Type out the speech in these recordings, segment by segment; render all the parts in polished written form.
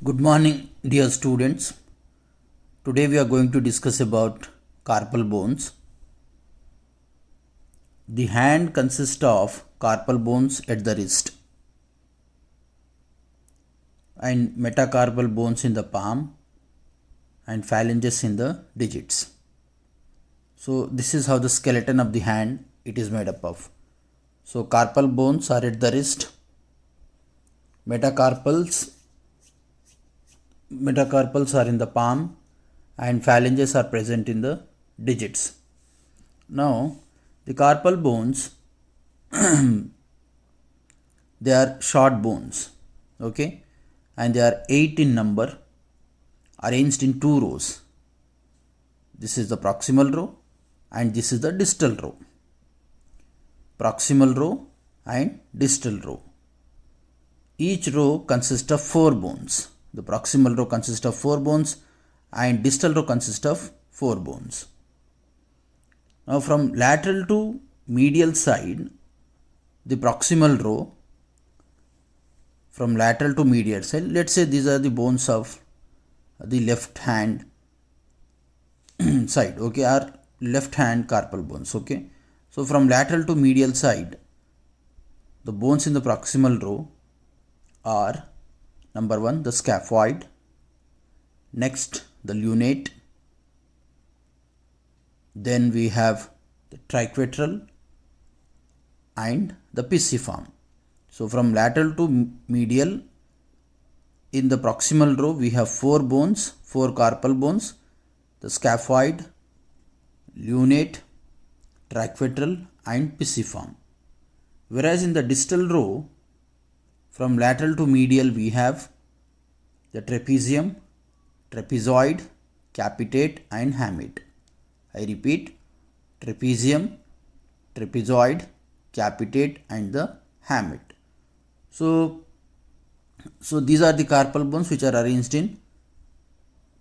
Good morning, dear students. Today we are going to discuss about carpal bones. The hand consists of carpal bones at the wrist and metacarpal bones in the palm and phalanges in the digits. So this is how the skeleton of the hand it is made up of. So carpal bones are at the wrist, metacarpals are in the palm and phalanges are present in the digits. Now the carpal bones they are short bones, okay, and they are 8 in number, arranged in two rows. This is the proximal row and this is the distal row. Proximal row and distal row. Each row consists of 4 bones. The proximal row consists of 4 bones and distal row consists of 4 bones. Now from lateral to medial side, the proximal row, from lateral to medial side, let's say these are the bones of the left hand side, okay, or left hand carpal bones, okay. So from lateral to medial side, the bones in the proximal row are number 1 the scaphoid, next the lunate, then we have the triquetral and the pisiform. So from lateral to medial, in the proximal row we have 4 bones, 4 carpal bones, the scaphoid, lunate, triquetral and pisiform. Whereas in the distal row, from lateral to medial we have the trapezium, trapezoid, capitate and hamate. I repeat, trapezium, trapezoid, capitate and the hamate. So these are the carpal bones which are arranged in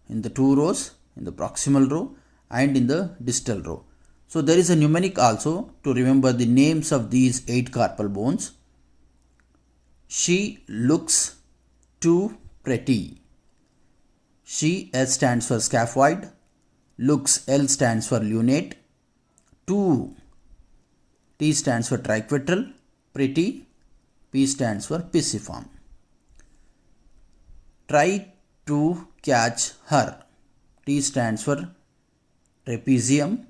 the two rows, in the proximal row and in the distal row. So there is a mnemonic also to remember the names of these 8 carpal bones. She looks too pretty. She, S stands for scaphoid, looks, L stands for lunate, too, T stands for triquetral, pretty, P stands for pisiform. Try to catch her. T stands for trapezium.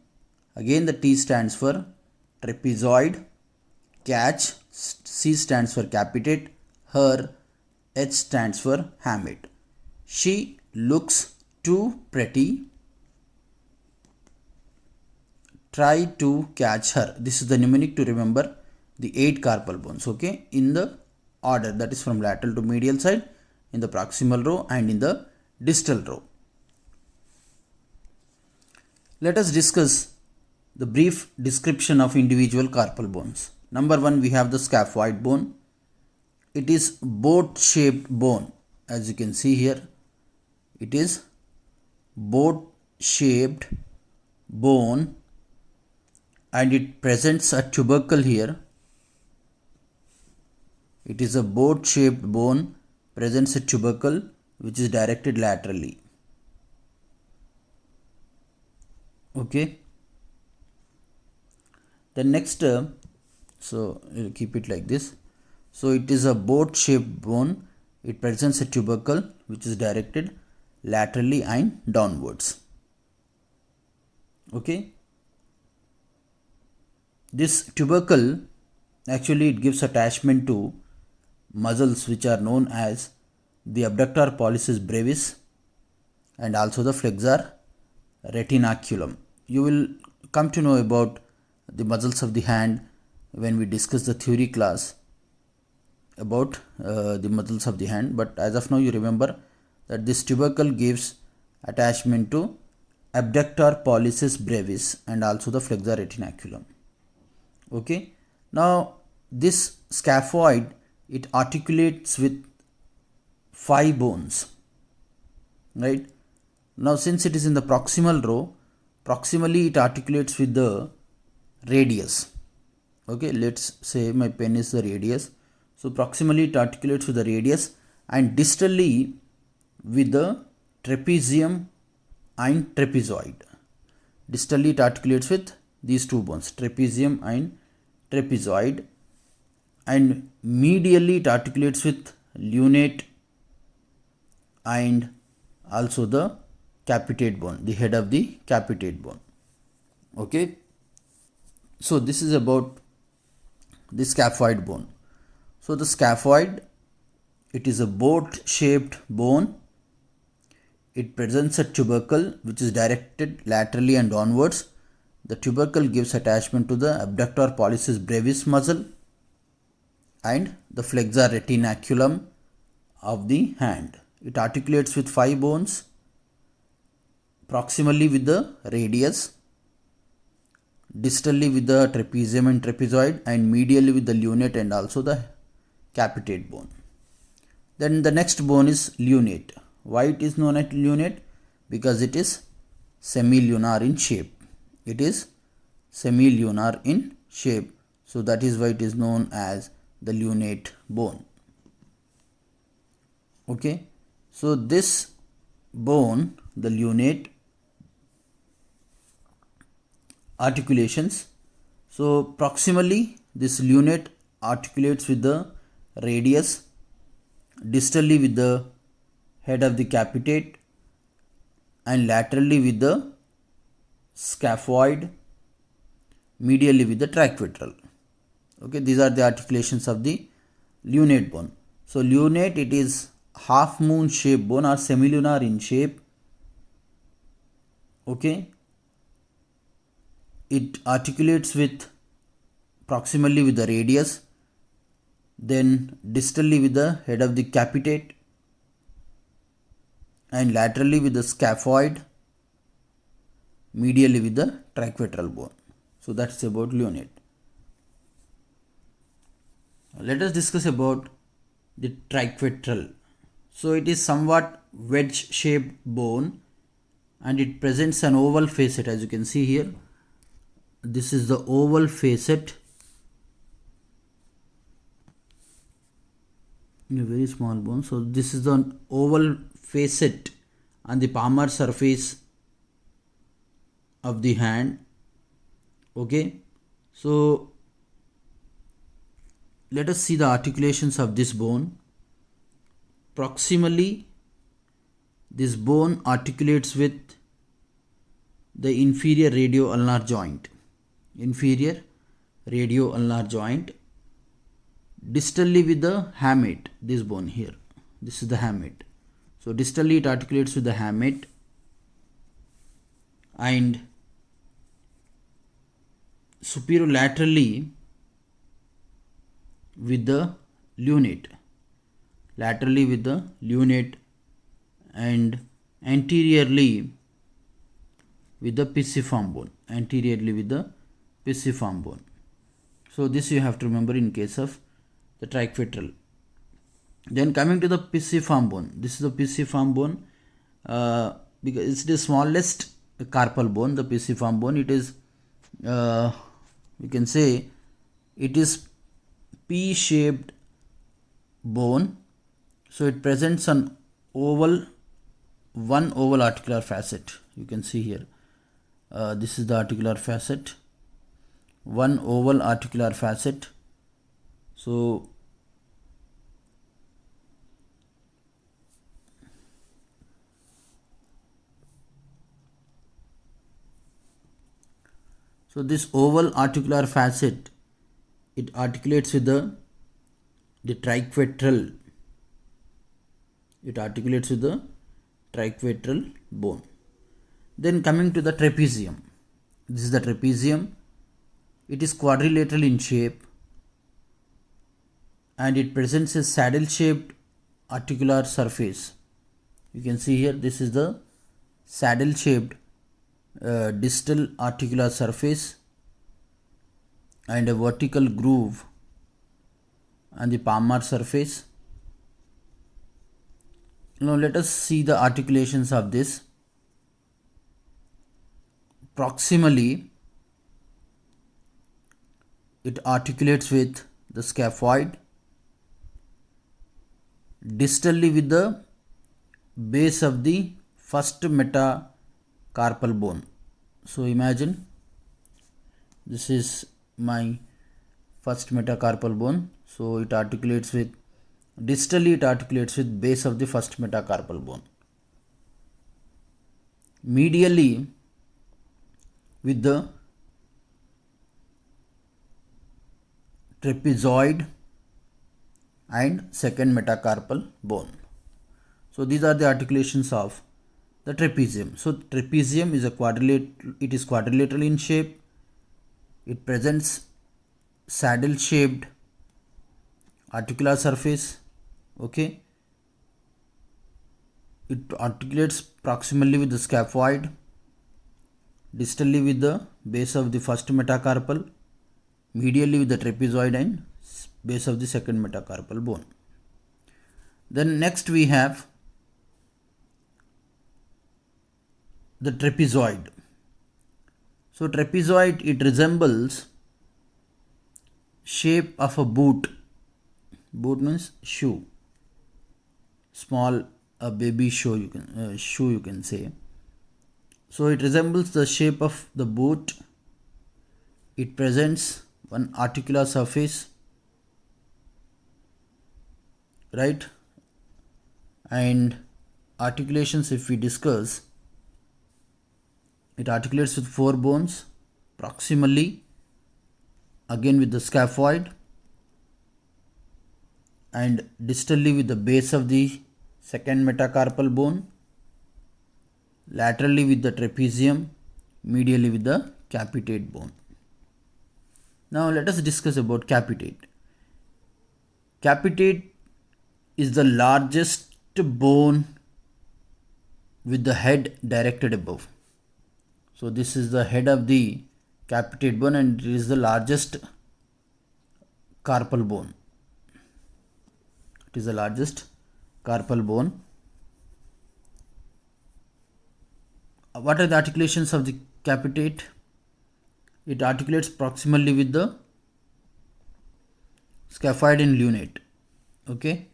Again the T stands for trapezoid. Catch, C stands for capitate. Her, H stands for hamate. She looks too pretty. Try to catch her. This is the mnemonic to remember the 8 carpal bones, okay, in the order, that is from lateral to medial side, in the proximal row and in the distal row. Let us discuss the brief description of individual carpal bones. Number 1, we have the scaphoid bone. It is boat shaped bone. As you can see here, it is boat shaped bone and it presents a tubercle here. It is a boat shaped bone, presents a tubercle which is directed laterally. Okay. The next, so you keep it like this. So it is a boat shaped bone. It presents a tubercle which is directed laterally and downwards. Okay. This tubercle actually it gives attachment to muscles which are known as the abductor pollicis brevis and also the flexor retinaculum. You will come to know about the muscles of the hand when we discuss the theory class about the muscles of the hand, but as of now you remember that this tubercle gives attachment to abductor pollicis brevis and also the flexor retinaculum. Okay. Now this scaphoid it articulates with 5 bones, right? Now since it is in the proximal row, proximally it articulates with the radius. Okay, let's say my pen is the radius. So proximally it articulates with the radius and distally with the trapezium and trapezoid. Distally it articulates with these two bones, trapezium and trapezoid, and medially it articulates with lunate and also the capitate bone, the head of the capitate bone. Okay, so this is about the scaphoid bone. So the scaphoid, it is a boat shaped bone. It presents a tubercle which is directed laterally and downwards. The tubercle gives attachment to the abductor pollicis brevis muscle and the flexor retinaculum of the hand. It articulates with 5 bones, proximally with the radius, distally with the trapezium and trapezoid, and medially with the lunate and also the capitate bone. Then the next bone is lunate. Why it is known as lunate? Because it is semilunar in shape. It is semilunar in shape. So that is why it is known as the lunate bone. Okay. So this bone, the lunate articulations. So proximally this lunate articulates with the radius, distally with the head of the capitate, and laterally with the scaphoid, medially with the trachevitral. Okay, these are the articulations of the lunate bone. So lunate, it is half moon shaped bone or semilunar in shape. Okay, it articulates with proximally with the radius, then distally with the head of the capitate, and laterally with the scaphoid, medially with the trachevitral bone. So that's about lunate. Let us discuss about the trachevitral. So it is somewhat wedge shaped bone and it presents an oval facet, as you can see here. This is the oval facet, a very small bone. So this is the oval facet on the palmar surface of the hand. Okay, so let us see the articulations of this bone. Proximally, this bone articulates with the inferior radioulnar joint. Inferior radioulnar joint. Distally with the hamate, this bone here. This is the hamate. So distally it articulates with the hamate and superolaterally with the lunate. Laterally with the lunate and anteriorly with the pisiform bone. Anteriorly with the pisiform bone. So this you have to remember in case of the trachevitral. Then coming to the pisiform bone. This is the pisiform bone because it's the smallest carpal bone, the pisiform bone. It is, we can say, it is P-shaped bone. So it presents one oval articular facet. You can see here. This is the articular facet. One oval articular facet. So this oval articular facet, it articulates with the trachevitral. It articulates with the trachevitral bone. Then coming to the trapezium. This is the trapezium. It is quadrilateral in shape and it presents a saddle shaped articular surface. You can see here, this is the saddle shaped distal articular surface and a vertical groove on the palmar surface. Now let us see the articulations of this. Proximally, it articulates with the scaphoid, distally with the base of the first metacarpal bone. So imagine this is my first metacarpal bone. So it articulates with, distally it articulates with base of the first metacarpal bone. Medially with the trapezoid and second metacarpal bone. So these are the articulations of the trapezium. So trapezium is a it is quadrilateral in shape. It presents saddle shaped articular surface. Okay. It articulates proximally with the scaphoid, distally with the base of the first metacarpal, medially with the trapezoid and base of the second metacarpal bone. Then next we have the trapezoid. So trapezoid, it resembles shape of a boot. Boot means shoe, small a baby shoe you can say. So it resembles the shape of the boot. It presents one articular surface, right? And articulations, if we discuss, it articulates with 4 bones proximally, again with the scaphoid, and distally with the base of the second metacarpal bone, laterally with the trapezium, medially with the capitate bone. Now let us discuss about capitate. Capitate is the largest bone with the head directed above. So this is the head of the capitate bone and it is the largest carpal bone. It is the largest carpal bone. What are the articulations of the capitate? It articulates proximally with the scaphoid and lunate. Okay.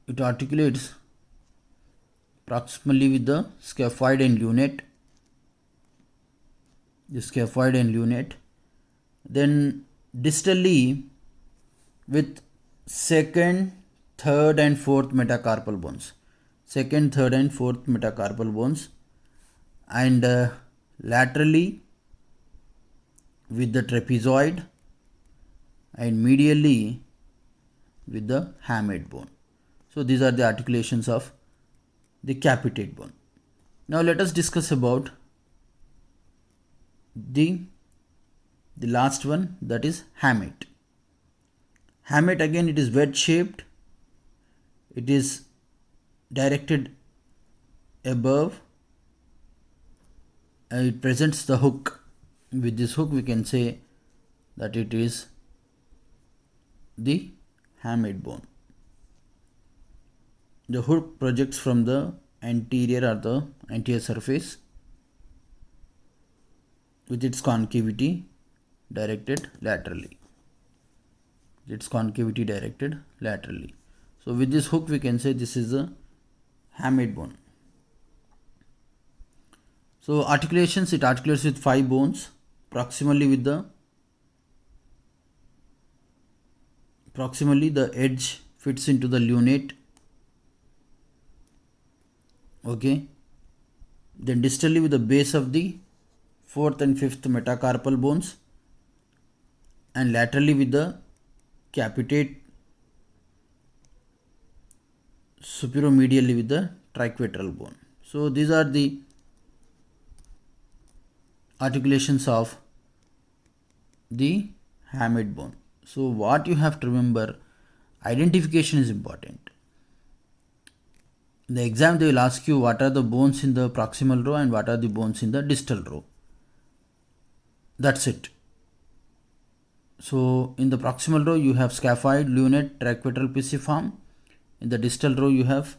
It articulates proximally with the scaphoid and lunate. The scaphoid and lunate. Then distally with second, third and fourth metacarpal bones. Second, third and fourth metacarpal bones. And laterally with the trapezoid and medially with the hamate bone. So these are the articulations of the capitate bone. Now let us discuss about the last one, that is hamate. Hamate, again, it is wedge shaped. It is directed above. It presents the hook. With this hook we can say that it is the hamate bone. The hook projects from the anterior or the anterior surface with its concavity directed laterally. Its concavity directed laterally. So with this hook we can say this is the hamate bone. So articulations, it articulates with 5 bones proximally with the edge fits into the lunate. Okay. Then distally with the base of the 4th and 5th metacarpal bones, and laterally with the capitate, superomedially with the triquetral bone. So these are the articulations of the hamate bone. So what you have to remember, identification is important. In the exam they will ask you what are the bones in the proximal row and what are the bones in the distal row. That's it. So in the proximal row you have scaphoid, lunate, triquetral, pisiform. In the distal row you have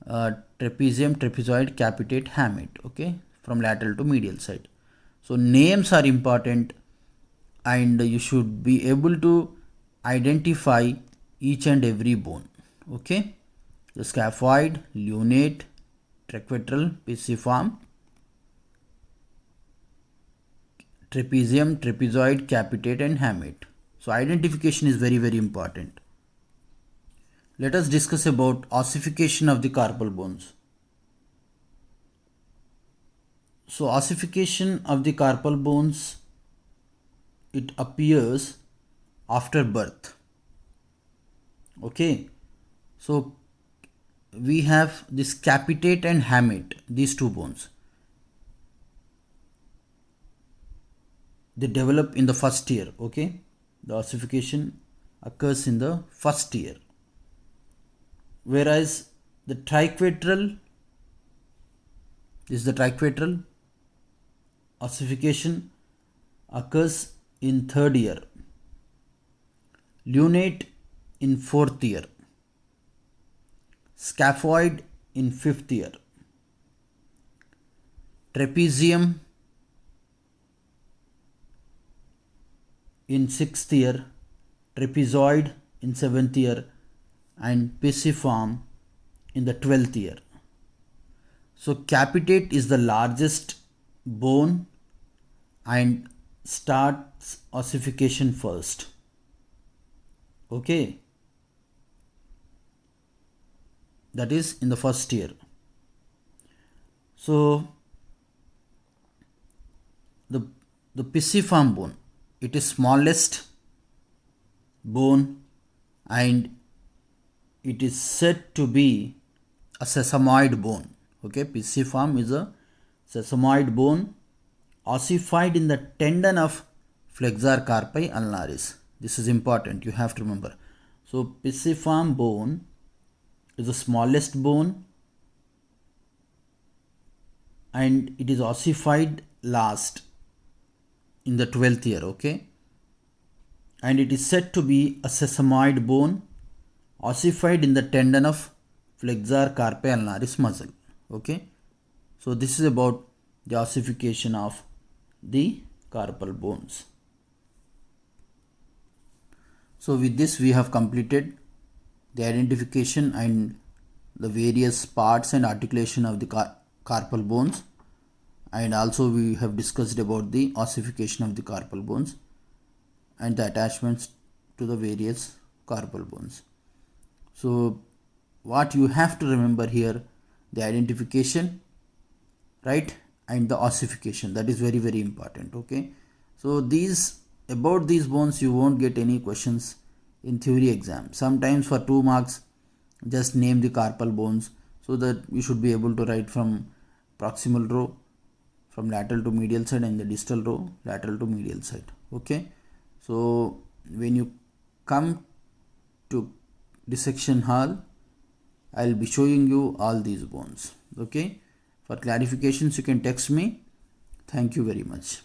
trapezium, trapezoid, capitate, hamate. Okay, from lateral to medial side. So names are important and you should be able to identify each and every bone. Okay, the scaphoid, lunate, triquetral, pisiform, trapezium, trapezoid, capitate and hamate. So identification is very, very important. Let us discuss about ossification of the carpal bones. So ossification of the carpal bones, it appears after birth. Okay, so we have this capitate and hamate, these two bones. They develop in the first year. Okay, the ossification occurs in the first year, whereas the triquetral, this is the triquetral, ossification occurs in third year, lunate in fourth year, scaphoid in fifth year, trapezium in sixth year, trapezoid in seventh year, and pisiform in the 12th year. So capitate is the largest bone and starts ossification first. Okay, that is in the first year. So the pisiform bone, it is smallest bone and it is said to be a sesamoid bone. Okay, pisiform is a sesamoid bone ossified in the tendon of flexor carpi ulnaris. This is important, you have to remember. So pisiform bone is the smallest bone and it is ossified last in the 12th year. Okay, and it is said to be a sesamoid bone ossified in the tendon of flexor carpi ulnaris muscle. Okay, so this is about the ossification of the carpal bones. So with this we have completed the identification and the various parts and articulation of the carpal bones, and also we have discussed about the ossification of the carpal bones and the attachments to the various carpal bones. So what you have to remember here, the identification, right, and the ossification, that is very, very important. Okay, so about these bones you won't get any questions in theory exam. Sometimes for 2 marks just name the carpal bones, so that you should be able to write from proximal row, from lateral to medial side, and the distal row lateral to medial side. Okay, so when you come to dissection hall, I'll be showing you all these bones. Okay, for clarifications you can text me. Thank you very much.